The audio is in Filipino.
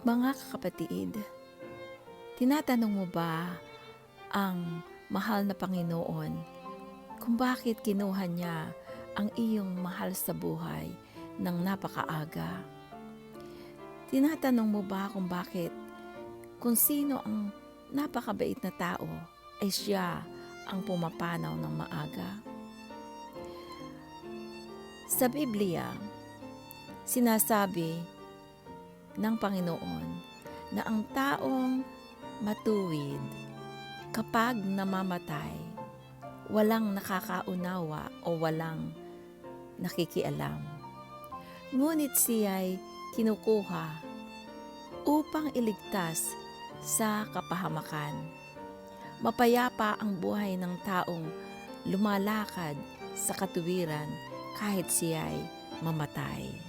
Mga kapatid, tinatanong mo ba ang mahal na Panginoon kung bakit kinuha niya ang iyong mahal sa buhay ng napakaaga? Tinatanong mo ba kung bakit kung sino ang napakabait na tao ay siya ang pumapanaw ng maaga? Sa Biblia, sinasabi ng Panginoon na ang taong matuwid kapag namamatay, walang nakakaunawa o walang nakikialam. Ngunit siya'y kinukuha upang iligtas sa kapahamakan. Mapayapa ang buhay ng taong lumalakad sa katuwiran kahit siya'y mamatay.